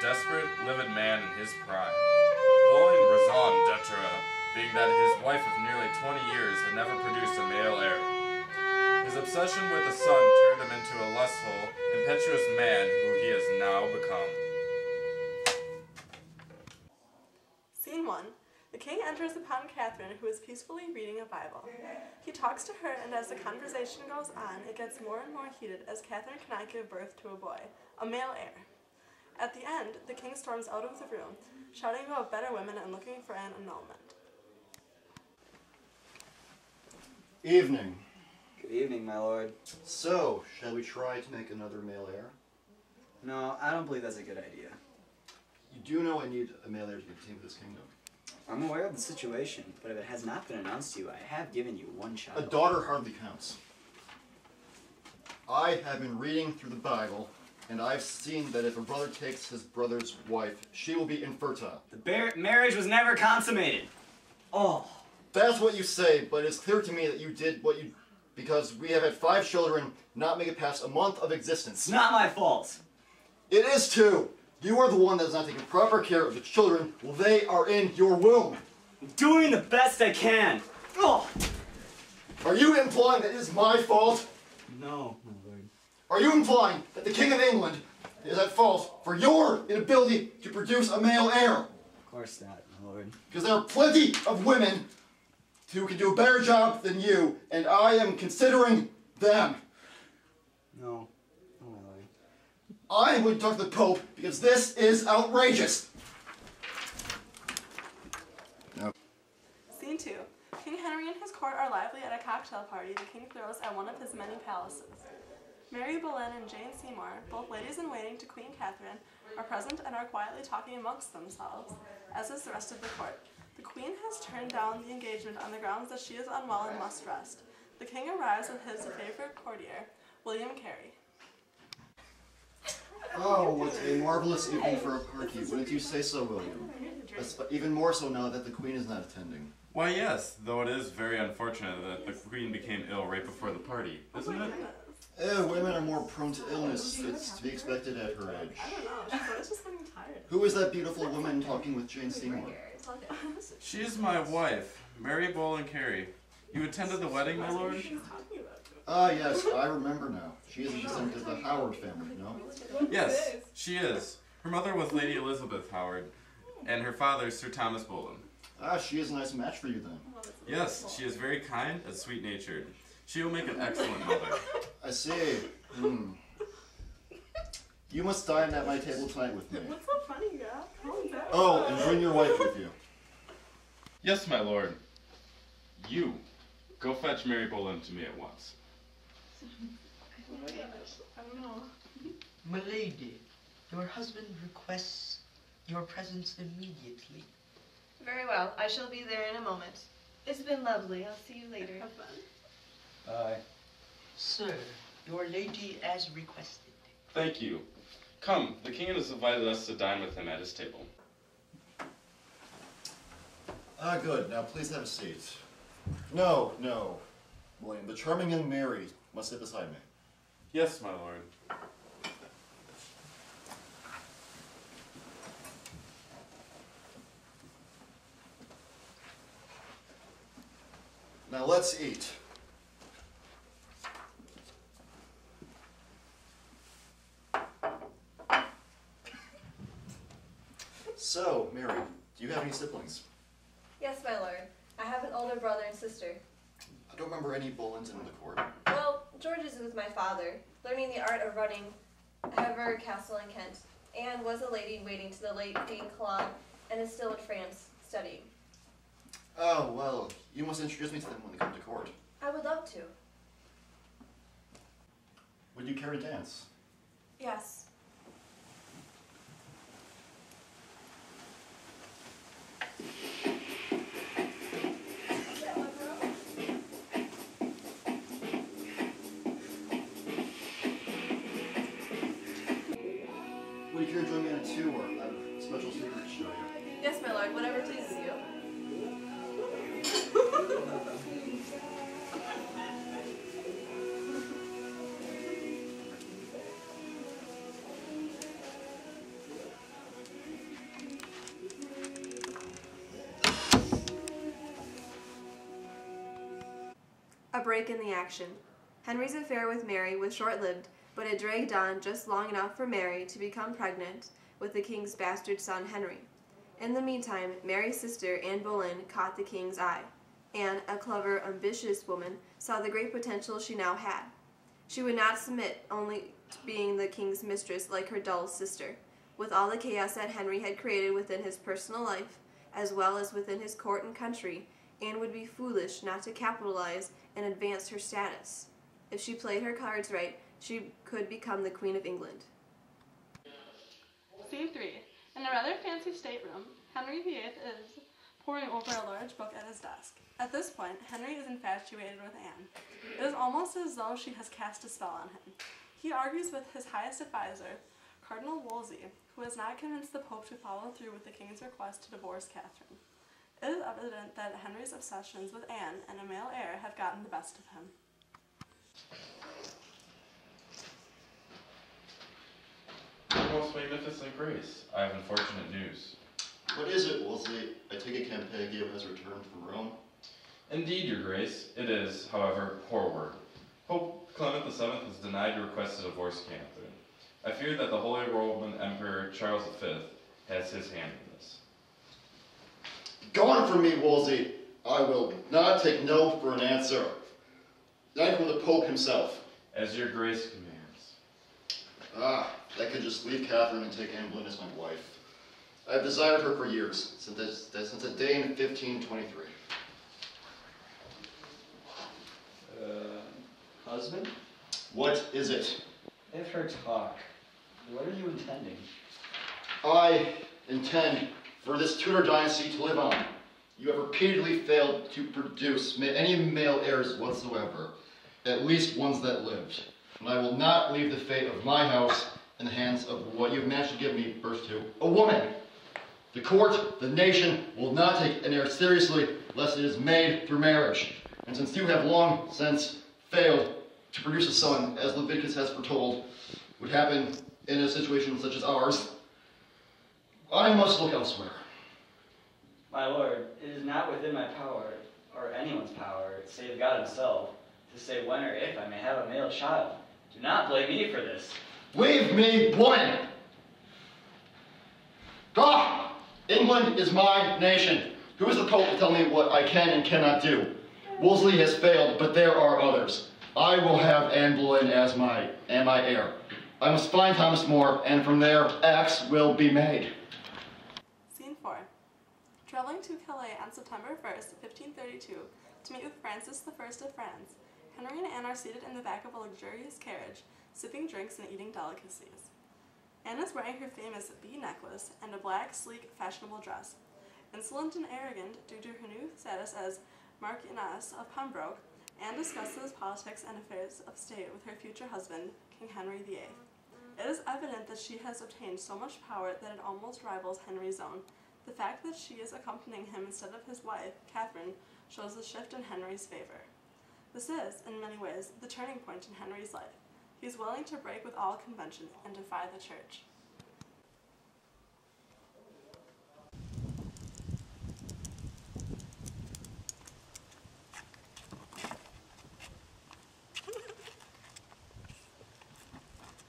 desperate, livid man in his prime. Pulling raison d'etre being that his wife of nearly 20 years had never produced a male heir. His obsession with the son turned him into a lustful, impetuous man who he has now become. Scene 1. The king enters upon Catherine, who is peacefully reading a Bible. He talks to her, and as the conversation goes on, it gets more and more heated as Catherine cannot give birth to a boy, a male heir. At the end, the king storms out of the room, shouting about better women and looking for an annulment. Evening. Good evening, my lord. So, shall we try to make another male heir? No, I don't believe that's a good idea. You do know I need a male heir to continue this kingdom. I'm aware of the situation, but if it has not been announced to you, I have given you one child. A daughter hardly counts. I have been reading through the Bible, and I've seen that if a brother takes his brother's wife, she will be infertile. The marriage was never consummated. Oh. That's what you say, but it's clear to me that you did what you... because we have had 5 children not make it past a month of existence. It's not my fault. It is too. You are the one that is not taking proper care of the children while they are in your womb. I'm doing the best I can. Oh. Are you implying that it is my fault? No, my lord. Are you implying that the King of England is at fault for your inability to produce a male heir? Of course not, my lord. Because there are plenty of women who can do a better job than you, and I am considering them. No. No, my lord. I am going to talk to the Pope because this is outrageous. No. Scene 2. King Henry and his court are lively at a cocktail party the king throws at one of his many palaces. Mary Boleyn and Jane Seymour, both ladies-in-waiting to Queen Catherine, are present and are quietly talking amongst themselves, as is the rest of the court. The queen has turned down the engagement on the grounds that she is unwell and must rest. The king arrives with his favorite courtier, William Carey. Oh, what a marvelous evening for a party. Wouldn't you say so, William? Even more so now that the Queen is not attending. Why yes, though it is very unfortunate that the queen became ill right before the party, isn't it? Women are more prone to illness. It's to be expected at her age. I don't know, she's just getting tired. Who is that beautiful woman talking with Jane Seymour? She is my wife, Mary Boleyn Carey. You attended the wedding, my lord? Ah, yes, I remember now. She is a descendant of the Howard family, no? Yes, she is. Her mother was Lady Elizabeth Howard, and her father Sir Thomas Boleyn. Ah, she is a nice match for you then. Yes, she is very kind and sweet-natured. She will make an excellent mother. I see. You must dine at my table tonight with me. What's so funny, girl? Calm down. Oh, and bring your wife with you. Yes, my lord. You, go fetch Mary Boleyn to me at once. I don't know. Milady, your husband requests your presence immediately. Very well. I shall be there in a moment. It's been lovely. I'll see you later. Have fun. Bye. Sir, your lady as requested. Thank you. Come, the king has invited us to dine with him at his table. Ah, good. Now please have a seat. No, no. William, the charming young Mary must sit beside me. Yes, my lord. Now let's eat. So, Mary, do you have any siblings? Yes, my lord. I have an older brother and sister. I don't remember any Boleyns in the court. Well, George is with my father, learning the art of running Hever Castle in Kent. Anne was a lady waiting to the late Queen Claude and is still in France, studying. Oh, well, you must introduce me to them when they come to court. I would love to. Would you care to dance? Yes. Would you care to join me on a tour? I have a special secret to show you. Yes, my lord. Whatever pleases you. break in the action. Henry's affair with Mary was short-lived, but it dragged on just long enough for Mary to become pregnant with the king's bastard son Henry. In the meantime, Mary's sister, Anne Boleyn, caught the king's eye. Anne, a clever, ambitious woman, saw the great potential she now had. She would not submit only to being the king's mistress like her dull sister. With all the chaos that Henry had created within his personal life, as well as within his court and country, Anne would be foolish not to capitalize and advance her status. If she played her cards right, she could become the Queen of England. Scene 3. In a rather fancy stateroom, Henry VIII is poring over a large book at his desk. At this point, Henry is infatuated with Anne. It is almost as though she has cast a spell on him. He argues with his highest advisor, Cardinal Wolsey, who has not convinced the Pope to follow through with the king's request to divorce Catherine. It is evident that Henry's obsessions with Anne and a male heir have gotten the best of him. Most magnificent grace, I have unfortunate news. What is it, Wolsey? I take it Campeggio has returned from Rome? Indeed, your grace. It is, however, poor word. Pope Clement VII has denied your request to divorce Catherine. I fear that the Holy Roman Emperor Charles V has his hand in this. Gone from me, Wolsey! I will not take no for an answer. Not from the Pope himself. As your grace commands. I could just leave Catherine and take Anne Boleyn as my wife. I have desired her for years, since a day in 1523. Husband? What is it? Let her talk. What are you intending? I intend for this Tudor dynasty to live on. You have repeatedly failed to produce any male heirs whatsoever, at least ones that lived. And I will not leave the fate of my house in the hands of what you've managed to give me birth to, a woman. The court, the nation, will not take an heir seriously lest it is made through marriage. And since you have long since failed to produce a son, as Leviticus has foretold, would happen in a situation such as ours, I must look elsewhere. My lord, it is not within my power, or anyone's power, save God himself, to say when or if I may have a male child. Do not blame me for this. Leave me, woman! England is my nation. Who is the Pope to tell me what I can and cannot do? Wolsey has failed, but there are others. I will have Anne Boleyn as my heir. I must find Thomas More, and from there, acts will be made. Scene 4. Traveling to Calais on September 1st, 1532, to meet with Francis I of France, Henry and Anne are seated in the back of a luxurious carriage, sipping drinks and eating delicacies. Anne is wearing her famous bee necklace and a black, sleek, fashionable dress. Insolent and arrogant due to her new status as Marchioness of Pembroke, Anne discusses politics and affairs of state with her future husband, King Henry VIII. It is evident that she has obtained so much power that it almost rivals Henry's own. The fact that she is accompanying him instead of his wife, Catherine, shows the shift in Henry's favor. This is, in many ways, the turning point in Henry's life. He is willing to break with all convention and defy the church.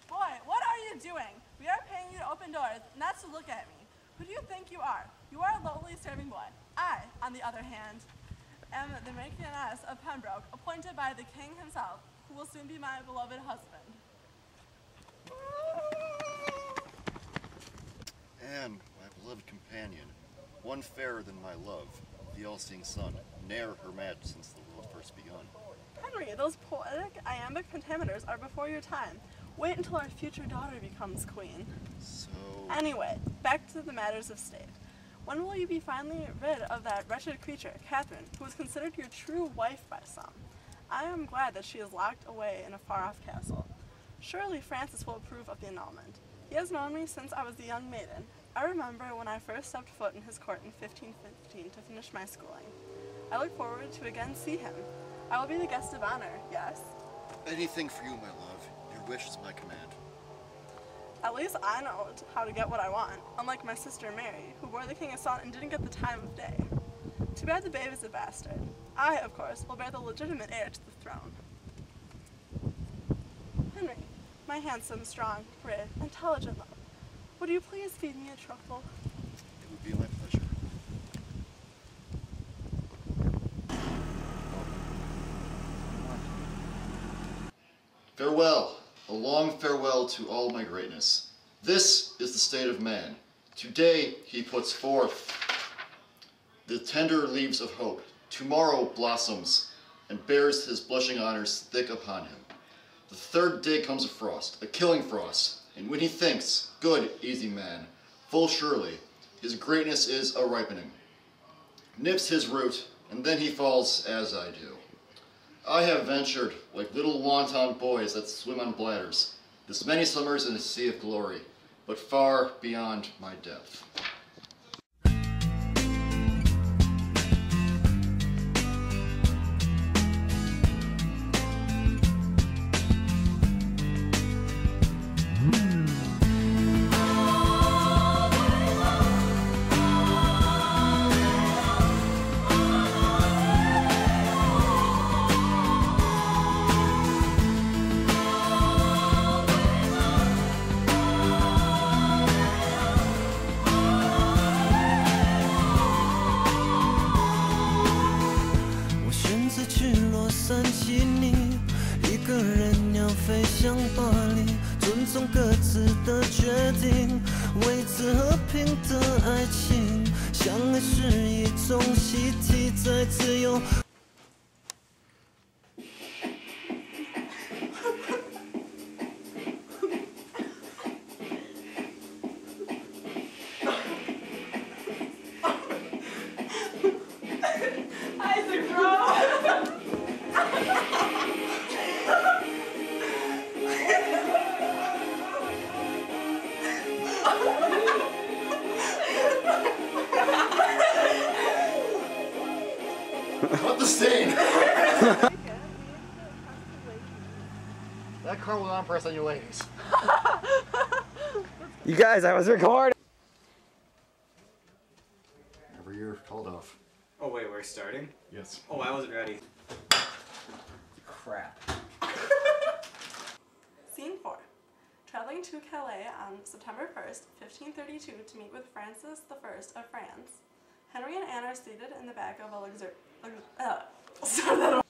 Boy, what are you doing? We are paying you to open doors, not to look at me. Who do you think you are? You are a lowly serving boy. I, on the other hand, am the Marchioness of Pembroke, appointed by the king himself, who will soon be my beloved husband. Anne, my beloved companion, one fairer than my love, the all-seeing sun, ne'er her match since the world first begun. Henry, those poetic, iambic pentameters are before your time. Wait until our future daughter becomes queen. So... Anyway, back to the matters of state. When will you be finally rid of that wretched creature, Catherine, who is considered your true wife by some? I am glad that she is locked away in a far-off castle. Surely Francis will approve of the annulment. He has known me since I was a young maiden. I remember when I first stepped foot in his court in 1515 to finish my schooling. I look forward to again see him. I will be the guest of honor, yes? Anything for you, my love. Your wish is my command. At least I know how to get what I want, unlike my sister Mary, who bore the king a son and didn't get the time of day. Too bad the babe is a bastard. I, of course, will bear the legitimate heir to the throne. Henry, my handsome, strong, brave, intelligent love, would you please feed me a truffle? It would be my pleasure. Farewell, a long farewell to all my greatness. This is the state of man. Today he puts forth the tender leaves of hope. Tomorrow blossoms and bears his blushing honors thick upon him. The third day comes a frost, a killing frost, and when he thinks, good, easy man, full surely, his greatness is a ripening. Nips his root, and then he falls as I do. I have ventured, like little wanton boys that swim on bladders, this many summers in a sea of glory, but far beyond my depth.三起你一个人要飞向巴黎，尊重各自的决定，维持和平的爱情，相爱是一种习题，在自由。Cut the stain! That car will not press on you ladies. You guys, I was recording! Every year, called off. Oh wait, we're starting? Yes. Oh, I wasn't ready. Crap. Scene 4. Traveling to Calais on September 1st, 1532 to meet with Francis I of France, Henry and Anne are seated in the back of a start that over.